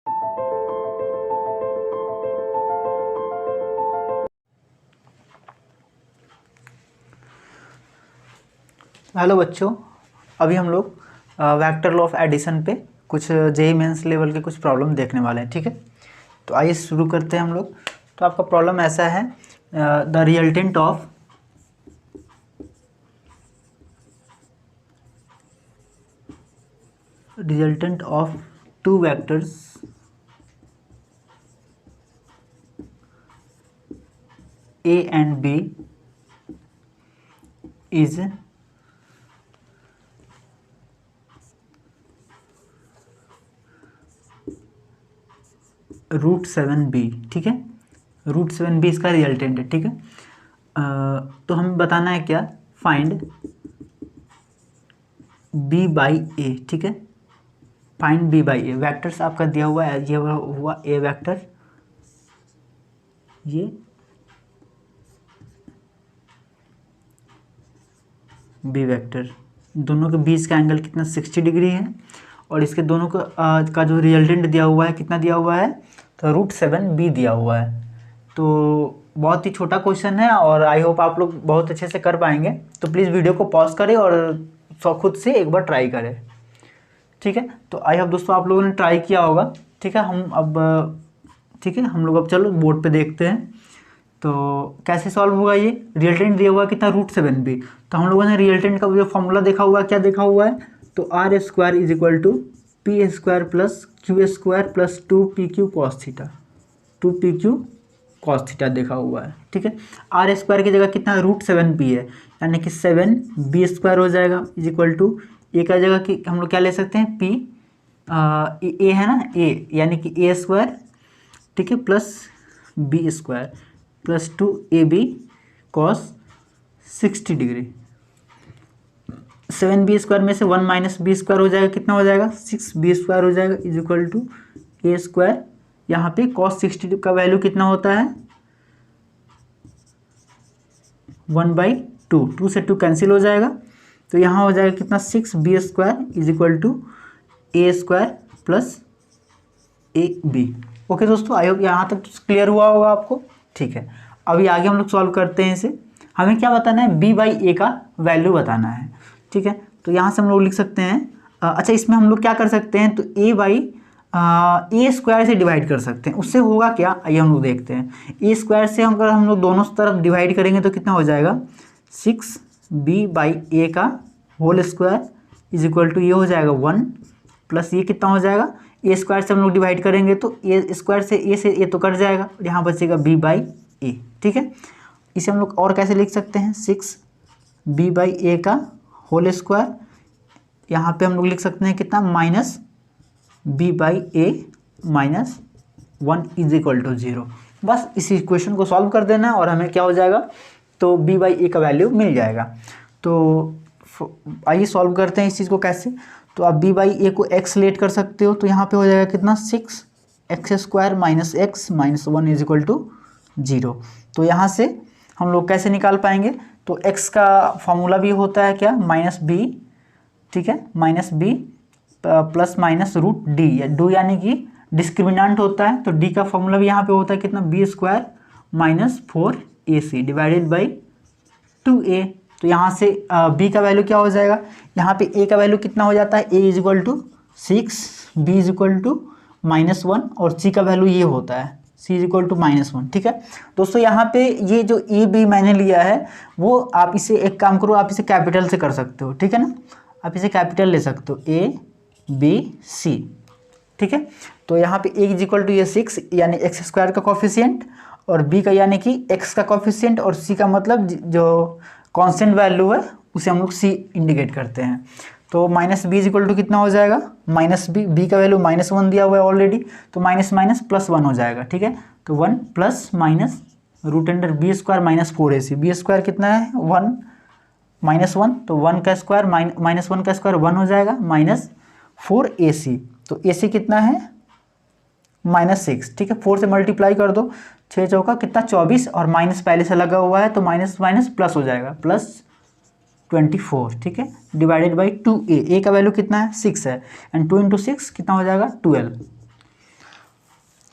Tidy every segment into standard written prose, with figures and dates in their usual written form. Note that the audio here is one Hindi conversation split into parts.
हेलो बच्चों, अभी हम लोग वेक्टर लॉ ऑफ एडिशन पे कुछ जेईई मेंस लेवल के कुछ प्रॉब्लम देखने वाले हैं। ठीक है, तो आइए शुरू करते हैं हम लोग। तो आपका प्रॉब्लम ऐसा है, the resultant of two vectors A and B is √7b। ठीक है, √7b इसका रिजल्टेंट है। ठीक है, तो हमें बताना है क्या, फाइंड b बाई ए। ठीक है, find b by A. Vectors आपका दिया हुआ है, ये हुआ ए वेक्टर, ये बी वेक्टर, दोनों के बीच का एंगल कितना 60 डिग्री है, और इसके दोनों का जो रिजल्टेंट दिया हुआ है कितना दिया हुआ है, तो √7b दिया हुआ है। तो बहुत ही छोटा क्वेश्चन है और आई होप आप लोग बहुत अच्छे से कर पाएंगे। तो प्लीज़ वीडियो को पॉज करें और खुद से एक बार ट्राई करें। ठीक है, तो आई होप दोस्तों आप लोगों ने ट्राई किया होगा। ठीक है, ठीक है, हम लोग अब चलो बोर्ड पे देखते हैं तो कैसे सॉल्व होगा। ये रिजल्टेंट दिया हुआ है कितना, √7b। तो हम लोगों ने रिजल्टेंट का जो फॉर्मूला देखा हुआ है, क्या देखा हुआ है, तो r² = p² plus q² plus 2pq cos theta, 2pq cos theta देखा हुआ है। ठीक है, r² की जगह कितना √7b है, यानी कि 7b² हो जाएगा, = ए का जगह कि हम लोग क्या ले सकते हैं, p ए है ना, a यानी कि a², ठीक है, plus b² plus 2ab cos 60 degree. 7b² में से 1 माइनस b² हो जाएगा, कितना हो जाएगा, 6b² हो जाएगा, = a²। यहाँ पे cos 60 का वैल्यू कितना होता है, 1/2, 2 से 2 कैंसिल हो जाएगा, तो यहाँ हो जाएगा कितना, 6b² = a² plus ab। Okay दोस्तों, आई होप यहाँ तक क्लियर हुआ होगा आपको। ठीक है, अभी आगे हम लोग सॉल्व करते हैं इसे। हमें क्या बताना है, b बाई ए का वैल्यू बताना है। ठीक है, तो यहाँ से हम लोग लिख सकते हैं, अच्छा इसमें हम लोग क्या कर सकते हैं, तो a/a² से डिवाइड कर सकते हैं। उससे होगा क्या, आइए हम लोग देखते हैं। a² से अगर हम लोग दोनों तरफ डिवाइड करेंगे तो कितना हो जाएगा, 6b/a का होल स्क्वायर = ये हो जाएगा 1, प्लस ये कितना हो जाएगा, a² से हम लोग डिवाइड करेंगे तो a² से a तो कट जाएगा, यहाँ बचेगा b/a। ठीक है, इसे हम लोग और कैसे लिख सकते हैं, 6b/a का होल स्क्वायर, यहाँ पे हम लोग लिख सकते हैं कितना, माइनस b/a माइनस 1 = 0। बस इस इक्वेशन को सॉल्व कर देना है और हमें क्या हो जाएगा, तो b/a का वैल्यू मिल जाएगा। तो आइए सॉल्व करते हैं इस चीज़ को कैसे। तो आप b/a को x लेट कर सकते हो, तो यहाँ पे हो जाएगा कितना, 6x² माइनस x माइनस 1 = 0। तो यहाँ से हम लोग कैसे निकाल पाएंगे, तो x का फॉर्मूला भी होता है क्या, -b। ठीक है, -b प्लस माइनस √d, या डू यानी कि डिस्क्रिमिनेंट होता है, तो d का फॉर्मूला भी यहाँ पे होता है कितना, b² minus 4ac divided by 2a। तो यहाँ से b का वैल्यू क्या हो जाएगा, यहाँ पे a का वैल्यू कितना हो जाता है, a = 6, b = -1 और c का वैल्यू ये होता है, c = -1। ठीक है दोस्तों, यहाँ पे ये जो ए बी मैंने लिया है वो आप इसे एक काम करो, आप इसे कैपिटल से कर सकते हो। ठीक है ना, आप इसे कैपिटल ले सकते हो, a/b/c। ठीक है, तो यहाँ पे a = ये 6 यानी x² का कॉफिशिएंट, और b का यानी कि x का कॉफिशिएंट, और c का मतलब जो कांस्टेंट वैल्यू है उसे हम लोग c इंडिकेट करते हैं। तो -b = कितना हो जाएगा, -b का वैल्यू -1 दिया हुआ है ऑलरेडी, तो माइनस माइनस प्लस 1 हो जाएगा। ठीक है, तो 1 plus minus √b² minus 4ac, b² कितना है 1 -1, तो 1 का स्क्वायर -1 का स्क्वायर 1 हो जाएगा, माइनस 4ac, तो ac कितना है -6। ठीक है, 4 से मल्टीप्लाई कर दो, 6 चौका कितना 24, और माइनस पहले से लगा हुआ है तो माइनस माइनस प्लस हो जाएगा, प्लस 24। ठीक है, डिवाइडेड बाई 2a, a का वैल्यू कितना है 6 है, एंड 2 × 6 कितना हो जाएगा 12।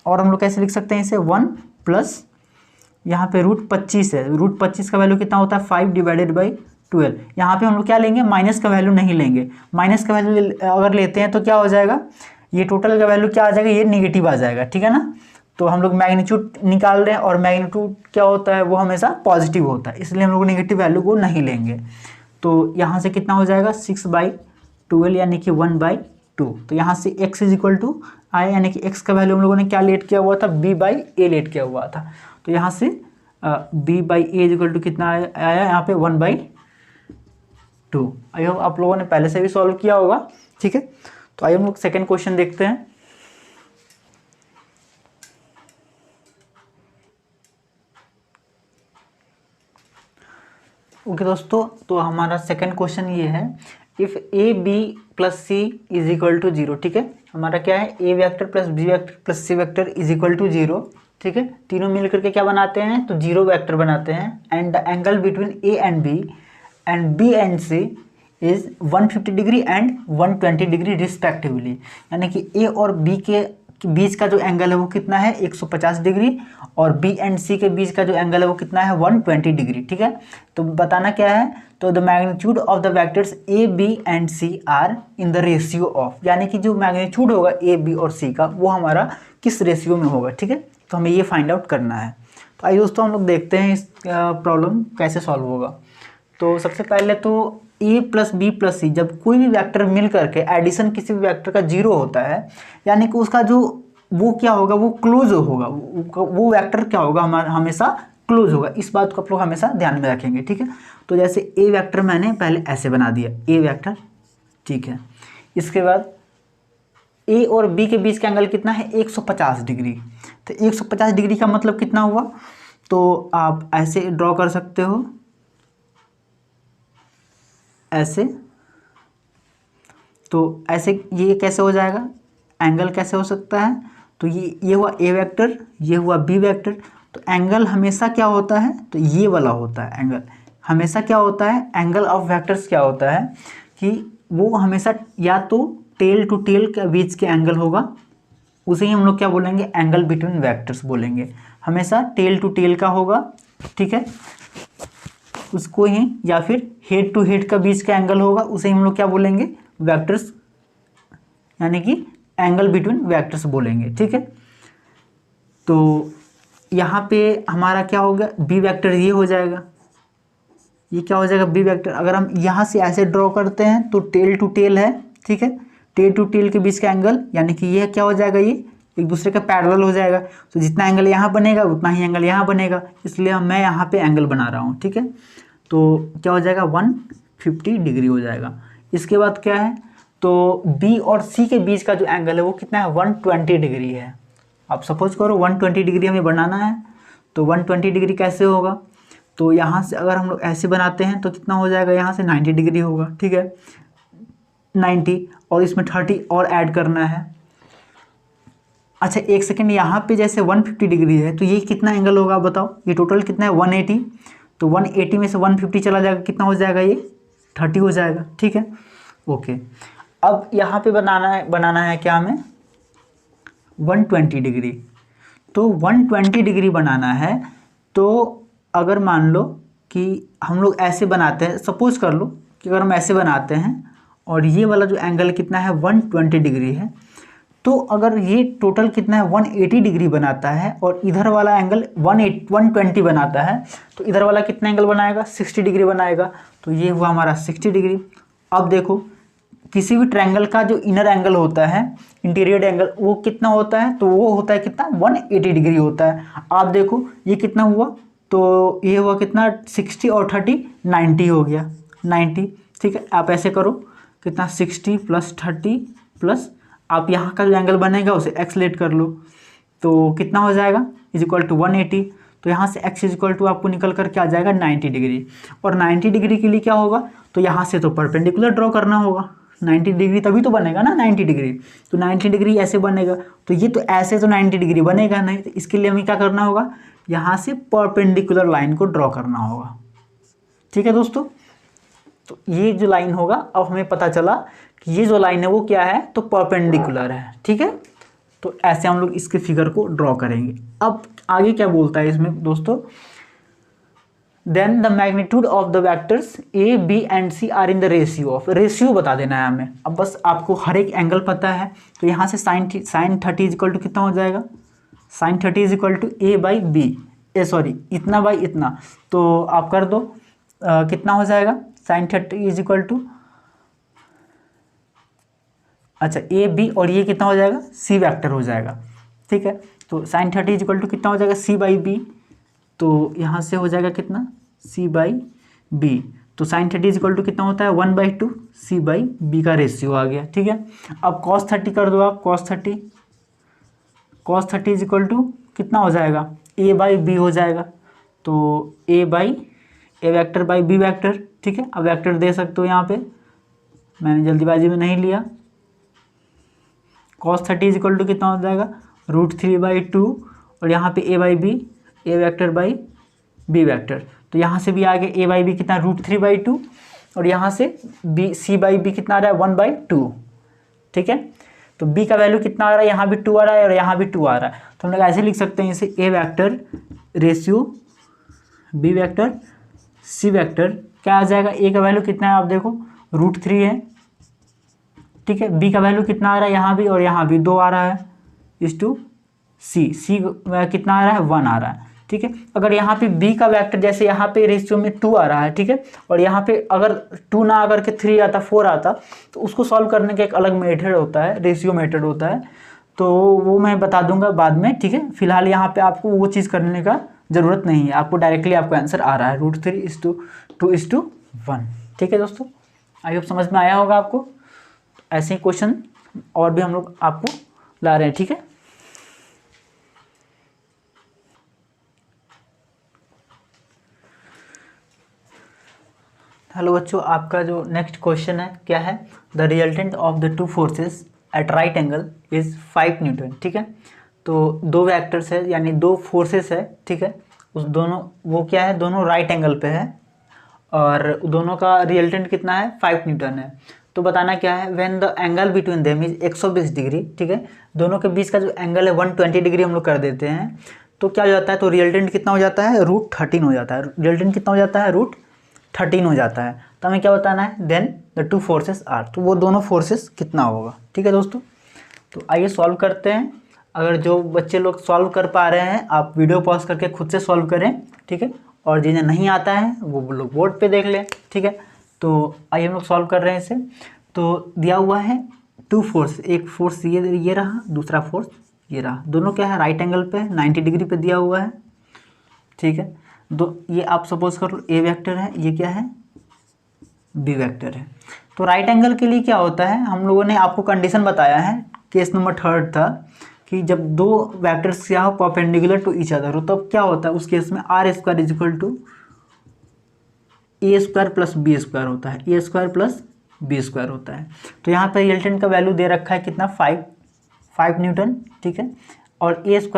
और हम लोग कैसे लिख सकते हैं इसे 1 प्लस यहाँ पे √25 है, √25 का वैल्यू कितना होता है 5/12। यहाँ पे हम लोग क्या लेंगे, माइनस का वैल्यू नहीं लेंगे। माइनस का वैल्यू अगर लेते हैं तो क्या हो जाएगा, ये टोटल का वैल्यू क्या आ जाएगा, ये निगेटिव आ जाएगा, ठीक है ना। तो हम लोग मैग्नीट्यूड निकाल रहे हैं और मैग्नीट्यूड क्या होता है, वो हमेशा पॉजिटिव होता है, इसलिए हम लोग नेगेटिव वैल्यू को नहीं लेंगे। तो यहाँ से कितना हो जाएगा 6/12 यानी कि 1/2। तो यहाँ से x इज इक्वल टू आया, यानी कि x का वैल्यू हम लोगों ने क्या लेट किया हुआ था, b/a लेट किया हुआ था। तो यहाँ से b/a इज इक्वल टू कितना आया यहाँ पे 1/2। आई होप आप लोगों ने पहले से भी सॉल्व किया होगा, ठीक है। तो आइए हम लोग सेकेंड क्वेश्चन देखते हैं। ओके दोस्तों, तो हमारा सेकंड क्वेश्चन ये है, if A B plus C is equal to 0, ठीक है। हमारा क्या है, A vector plus B vector plus C vector is equal to 0, ठीक है। तीनों मिलकर के क्या बनाते हैं, तो 0 वेक्टर बनाते हैं। And the angle between A and B and C is 150 degree and 120 degree respectively. यानी कि ए और बी के बीच का जो एंगल है वो कितना है 150 डिग्री, और बी एंड सी के बीच का जो एंगल है वो कितना है 120 डिग्री, ठीक है। तो बताना क्या है, तो the magnitude of the vectors A B and C are in the ratio of, यानी कि जो मैग्नीट्यूड होगा ए बी और सी का वो हमारा किस रेशियो में होगा, ठीक है। तो हमें ये फाइंड आउट करना है। तो आइए दोस्तों हम लोग देखते हैं इस प्रॉब्लम कैसे सॉल्व होगा। तो सबसे पहले तो ए प्लस बी प्लस सी, जब कोई भी वेक्टर मिल करके एडिशन किसी भी वेक्टर का 0 होता है, यानी कि उसका जो वो क्या होगा, वो क्लोज होगा, वो वेक्टर क्या होगा हमारा हमेशा क्लोज होगा। इस बात को आप लोग हमेशा ध्यान में रखेंगे, ठीक है। तो जैसे ए वेक्टर मैंने पहले ऐसे बना दिया, ए वेक्टर, ठीक है। इसके बाद ए और बी के बीच का एंगल कितना है 150 डिग्री। तो 150 डिग्री का मतलब कितना हुआ, तो आप ऐसे ड्रॉ कर सकते हो, ऐसे। तो ऐसे ये कैसे हो जाएगा, एंगल कैसे हो सकता है, तो ये हुआ ए वेक्टर, ये हुआ बी वेक्टर। तो एंगल हमेशा क्या होता है, तो ये वाला होता है एंगल हमेशा क्या होता है, एंगल ऑफ वेक्टर्स क्या होता है कि वो हमेशा या तो टेल टू टेल के बीच के एंगल होगा, उसे ही हम लोग क्या बोलेंगे, एंगल बिटवीन वेक्टर्स बोलेंगे। हमेशा टेल टू टेल का होगा, ठीक है, उसको ही, या फिर हेड टू हेड का बीच का एंगल होगा, उसे हम लोग क्या बोलेंगे, वेक्टर्स, यानी कि एंगल बिटवीन वेक्टर्स बोलेंगे, ठीक है। तो यहाँ पे हमारा क्या होगा, बी वेक्टर ये हो जाएगा, ये क्या हो जाएगा बी वेक्टर। अगर हम यहाँ से ऐसे ड्रॉ करते हैं तो टेल टू टेल है, ठीक है, टेल टू टेल के बीच का एंगल, यानी कि ये क्या हो जाएगा, ये एक दूसरे का पैरेलल हो जाएगा। तो जितना एंगल यहाँ बनेगा उतना ही एंगल यहाँ बनेगा, इसलिए मैं यहाँ पे एंगल बना रहा हूँ, ठीक है। तो क्या हो जाएगा 150 डिग्री हो जाएगा। इसके बाद क्या है, तो बी और सी के बीच का जो एंगल है वो कितना है 120 डिग्री है। आप सपोज करो 120 डिग्री हमें बनाना है, तो 120 डिग्री कैसे होगा, तो यहाँ से अगर हम लोग ऐसे बनाते हैं तो कितना हो जाएगा, यहाँ से 90 डिग्री होगा, ठीक है, 90, और इसमें 30 और ऐड करना है। अच्छा एक सेकेंड, यहाँ पे जैसे 150 डिग्री है तो ये कितना एंगल होगा बताओ, ये टोटल कितना है 180, तो 180 में से 150 चला जाएगा, कितना हो जाएगा, ये 30 हो जाएगा, ठीक है, ओके। अब यहाँ पे बनाना है क्या हमें 120 डिग्री। तो 120 डिग्री बनाना है, तो अगर मान लो कि हम लोग ऐसे बनाते हैं, सपोज कर लो कि अगर हम ऐसे बनाते हैं और ये वाला जो एंगल कितना है 120 डिग्री है, तो अगर ये टोटल कितना है 180 डिग्री बनाता है और इधर वाला एंगल 120 बनाता है, तो इधर वाला कितना एंगल बनाएगा 60 डिग्री बनाएगा। तो ये हुआ हमारा 60 डिग्री। अब देखो किसी भी ट्रायंगल का जो इनर एंगल होता है, इंटीरियर एंगल, वो कितना होता है, तो वो होता है कितना 180 डिग्री होता है। आप देखो ये कितना हुआ, तो ये हुआ कितना 60 और 30 90 हो गया, 90, ठीक है। आप ऐसे करो कितना 60 + 30 प्लस आप यहाँ का जो एंगल बनेगा उसे एक्स लेट कर लो, तो कितना हो जाएगा = 180। तो यहाँ से x = आपको निकल कर क्या आ जाएगा 90 डिग्री। और 90 डिग्री के लिए क्या होगा, तो यहाँ से तो परपेंडिकुलर ड्रॉ करना होगा, 90 डिग्री तभी तो बनेगा ना 90 डिग्री। तो 90 डिग्री ऐसे बनेगा, तो ये तो ऐसे तो 90 डिग्री बनेगा नहीं, तो इसके लिए हमें क्या करना होगा, यहाँ से परपेंडिकुलर लाइन को ड्रॉ करना होगा, ठीक है दोस्तों। तो ये जो लाइन होगा, अब हमें पता चला कि ये जो लाइन है वो क्या है, तो परपेंडिकुलर है, ठीक है। तो ऐसे हम लोग इसके फिगर को ड्रॉ करेंगे। अब आगे क्या बोलता है इसमें दोस्तों, then the magnitude of the vectors A B and C are in the ratio of, ratio बता देना है हमें। अब बस आपको हर एक एंगल पता है, तो यहाँ से साइन 30 इज इक्वल टू कितना हो जाएगा, sine 30 is equal to A by B, sorry इतना बाई इतना, तो आप कर दो कितना हो जाएगा, साइन 30 इज इक्वल टू, अच्छा ए बी और ये कितना हो जाएगा, सी वेक्टर हो जाएगा, ठीक है। तो साइन 30 इज इक्वल टू कितना हो जाएगा, सी बाई बी, तो यहाँ से हो जाएगा कितना, सी बाई बी, तो साइन 30 इज इक्वल टू कितना होता है 1/2 सी बाई बी का रेशियो आ गया, ठीक है। अब कॉस 30 कर दो आप, कॉस 30 इज इक्वल टू कितना हो जाएगा, ए बाई बी हो जाएगा, तो ए वेक्टर बाई बी वेक्टर, ठीक है। अब वेक्टर दे सकते हो यहाँ पे, मैंने जल्दीबाजी में नहीं लिया। कॉस 30 इज इक्वल टू कितना हो जाएगा, √3/2, और यहाँ पे A by B, A vector by B vector, तो यहाँ से भी आ गया ए बाई बी कितना √3/2, और यहाँ से बी सी बाई बी कितना आ रहा है 1/2, ठीक है। तो बी का वैल्यू कितना आ रहा है, यहाँ भी 2 आ रहा है और यहाँ भी 2 आ रहा है, तो हम लोग ऐसे लिख सकते हैं इसे, A vector ratio B vector C vector क्या आ जाएगा, ए का वैल्यू कितना है आप देखो √3 है, ठीक है। बी का वैल्यू कितना आ रहा है, यहाँ भी और यहाँ भी 2 आ रहा है, इस टू सी कितना आ रहा है 1 आ रहा है, ठीक है। अगर यहाँ पे बी का वेक्टर जैसे यहाँ पे रेशियो में 2 आ रहा है, ठीक है, और यहाँ पे अगर 2 ना आकर के 3 आता 4 आता, तो उसको सॉल्व करने का एक अलग मेथड होता है, रेशियो मेथड होता है, तो वो मैं बता दूंगा बाद में, ठीक है। फिलहाल यहाँ पे आपको वो चीज़ करने का ज़रूरत नहीं है, आपको डायरेक्टली आपको आंसर आ रहा है √3:2:1, ठीक है दोस्तों। आई होप समझ में आया होगा आपको। ऐसे ही क्वेश्चन और भी हम लोग आपको ला रहे हैं, ठीक है। हेलो बच्चों, आपका जो नेक्स्ट क्वेश्चन है क्या है, the resultant of the two forces eight right angle is 5 Newton, ठीक है। तो दो वेक्टर्स है यानी दो फोर्सेस है, ठीक है, उस दोनों वो क्या है, दोनों राइट एंगल पे है और दोनों का रिजल्टेंट कितना है 5 न्यूटन है। तो बताना क्या है, when the angle between them is 120 degree, ठीक है, दोनों के बीच का जो एंगल है 120 डिग्री हम लोग कर देते हैं, तो क्या हो जाता है, तो रिजल्टेंट कितना हो जाता है √13 हो जाता है, रिजल्टेंट कितना हो जाता है √13 हो जाता है। तो हमें क्या बताना है, then the two forces are, तो वो दोनों फोर्सेस कितना होगा, ठीक है दोस्तों। तो आइए सॉल्व करते हैं। अगर जो बच्चे लोग सॉल्व कर पा रहे हैं आप वीडियो पॉज करके खुद से सॉल्व करें, ठीक है, और जिन्हें नहीं आता है वो लोग बोर्ड पे देख लें, ठीक है। तो आइए हम लोग सॉल्व कर रहे हैं इसे। तो दिया हुआ है टू फोर्स, एक फोर्स ये रहा, दूसरा फोर्स ये रहा, दोनों क्या है राइट एंगल पे 90 डिग्री पे दिया हुआ है, ठीक है। दो ये आप सपोज कर लो ए वेक्टर है, ये क्या है बी वेक्टर है। तो राइट एंगल के लिए क्या होता है, हम लोगों ने आपको कंडीशन बताया है, केस नंबर 3 था कि जब दो वेक्टर्स क्या हो परपेंडिकुलर टू ईच अदर हो, तब क्या होता है उस केस में r² = a² + b² होता है, a² + b² होता है। तो यहाँ पे रिजल्टेंट का वैल्यू दे रखा है कितना 5 न्यूटन, ठीक है, और a² +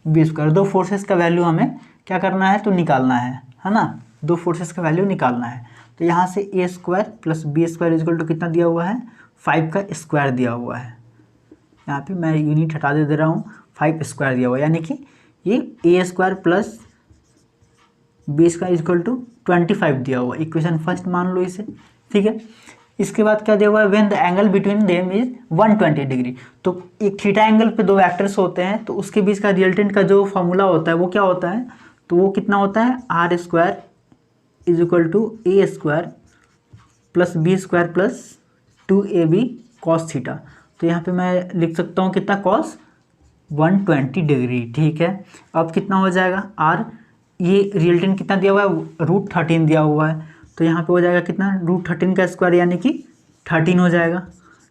b², दो फोर्सेस का वैल्यू हमें क्या करना है, तो निकालना है ना, दो फोर्सेस का वैल्यू निकालना है। तो यहाँ से a² + b² = कितना दिया हुआ है 5 का स्क्वायर दिया हुआ है, यहाँ पे मैं यूनिट हटा दे रहा हूँ, 5 स्क्वायर दिया हुआ है, यानी कि ये a² + b² = 25 दिया हुआ है, इक्वेशन फर्स्ट मान लो इसे, ठीक है। इसके बाद क्या दिया हुआ है, when the angle between them is 120 degree, तो एक थीटा एंगल पे दो वेक्टर्स होते हैं, तो उसके बीच का रिजल्टेंट का जो फॉर्मूला होता है वो क्या होता है, तो वो कितना होता है r² = a² + b² + 2ab cos theta. तो यहाँ पे मैं लिख सकता हूँ कितना cos 120 डिग्री, ठीक है। अब कितना हो जाएगा r, ये रिजल्टेंट कितना दिया हुआ है √13 दिया हुआ है, तो यहाँ पे हो जाएगा कितना √13 का स्क्वायर यानी कि 13 हो जाएगा।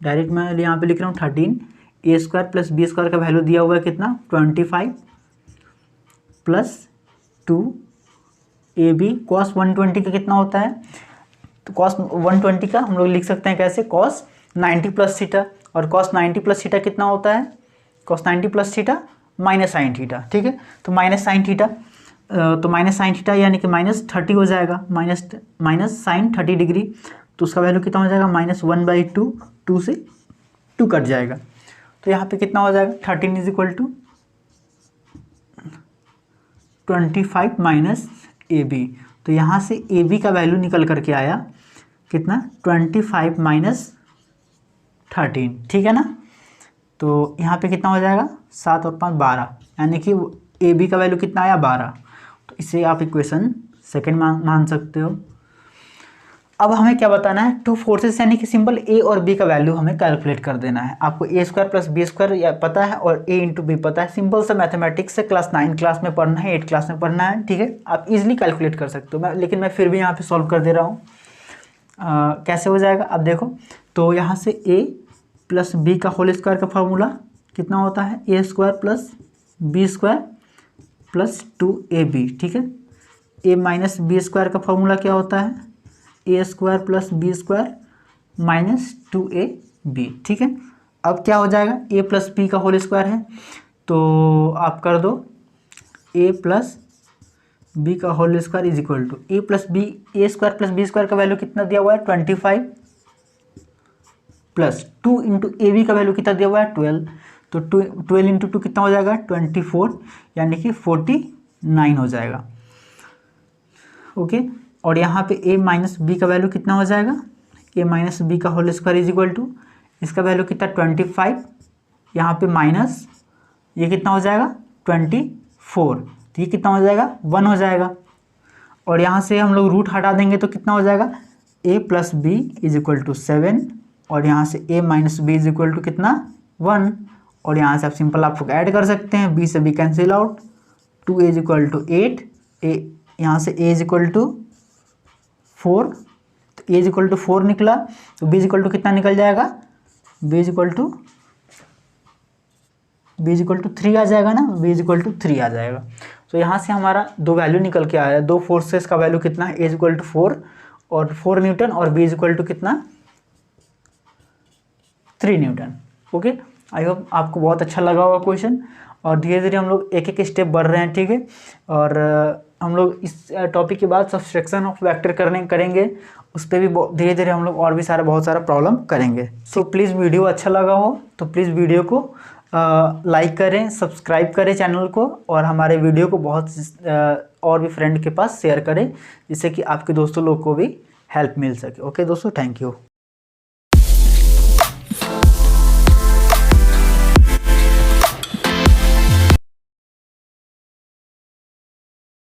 डायरेक्ट मैं यहाँ पे लिख रहा हूँ 13, a² + b² का वैल्यू दिया हुआ है कितना 25 + 2ab cos 120 का कितना होता है, तो cos 120 का हम लोग लिख सकते हैं कैसे cos 90 + थीटा, और cos 90 + थीटा कितना होता है, cos 90 + theta minus sine theta, ठीक है। तो माइनस साइन थीटा यानी कि -30 हो जाएगा, माइनस साइन 30 डिग्री, तो उसका वैल्यू कितना हो जाएगा -1/2, 2 से 2 कट जाएगा, तो यहाँ पे कितना हो जाएगा 13 is equal to 25 minus A B. तो यहाँ से ए बी का वैल्यू निकल करके आया कितना 25 माइनस 13, ठीक है ना। तो यहाँ पे कितना हो जाएगा 7 और 5 12, यानी कि ए बी का वैल्यू कितना आया 12। तो इसे आप इक्वेशन सेकंड मान सकते हो। अब हमें क्या बताना है, टू फोर्सेस यानी कि सिंपल ए और बी का वैल्यू हमें कैलकुलेट कर देना है। आपको ए स्क्वायर प्लस बी स्क्वायर या पता है और ए इंटू बी पता है। सिंपल सा मैथमेटिक्स से क्लास 9 क्लास में पढ़ना है, 8 क्लास में पढ़ना है, ठीक है। आप इजीली कैलकुलेट कर सकते हो, लेकिन मैं फिर भी यहाँ पे सॉल्व कर दे रहा हूँ। कैसे हो जाएगा अब देखो। तो यहाँ से ए प्लस बी का होल स्क्वायर का फॉर्मूला कितना होता है, A square plus B square plus 2ab, ठीक है। ए माइनस बी स्क्वायर का फॉर्मूला क्या होता है, A square plus B square minus 2ab, ठीक है। अब क्या हो जाएगा, ए प्लस बी का होल स्क्वायर है तो आप कर दो ए प्लस बी का whole square is equal to A plus B, A square plus B square का वैल्यू कितना दिया हुआ है 25 प्लस 2 इंटू ए बी का वैल्यू कितना दिया हुआ है 12। तो 12 इंटू 2 कितना हो जाएगा 24, यानी कि 49 हो जाएगा, ओके। और यहाँ पे a माइनस बी का वैल्यू कितना हो जाएगा, a माइनस बी का whole square is equal to इसका वैल्यू कितना 25, यहाँ पे माइनस ये कितना हो जाएगा 24, तो ये कितना हो जाएगा 1 हो जाएगा। और यहाँ से हम लोग रूट हटा देंगे तो कितना हो जाएगा a plus B is equal to 7, और यहाँ से a minus B is equal to कितना 1, और यहाँ से आप सिंपल आप लोग ऐड कर सकते हैं, b से b cancel out, 2a is equal to 8, यहाँ से a इज इक्वल टू 4, तो a इज इक्वल टू 4 निकला, तो b इज इक्वल टू कितना निकल जाएगा, b इज इक्वल टू 3 आ जाएगा ना, b इज इक्वल टू 3 आ जाएगा। तो यहाँ से हमारा दो वैल्यू निकल के आया है, दो फोर्सेस का वैल्यू कितना है, a इज इक्वल टू 4 और 4 न्यूटन, और b इज इक्वल टू कितना 3 न्यूटन, ओके। आई होप आपको बहुत अच्छा लगा होगा क्वेश्चन, और धीरे धीरे हम लोग एक एक स्टेप बढ़ रहे हैं, ठीक है। और हम लोग इस टॉपिक के बाद सब्सट्रैक्शन ऑफ वेक्टर करेंगे, उस पर भी धीरे धीरे हम लोग और भी बहुत सारा प्रॉब्लम करेंगे। सो प्लीज़ वीडियो अच्छा लगा हो तो प्लीज़ वीडियो को लाइक करें, सब्सक्राइब करें चैनल को, और हमारे वीडियो को बहुत और भी फ्रेंड के पास शेयर करें, जिससे कि आपके दोस्तों लोग को भी हेल्प मिल सके। ओके दोस्तों, थैंक यू।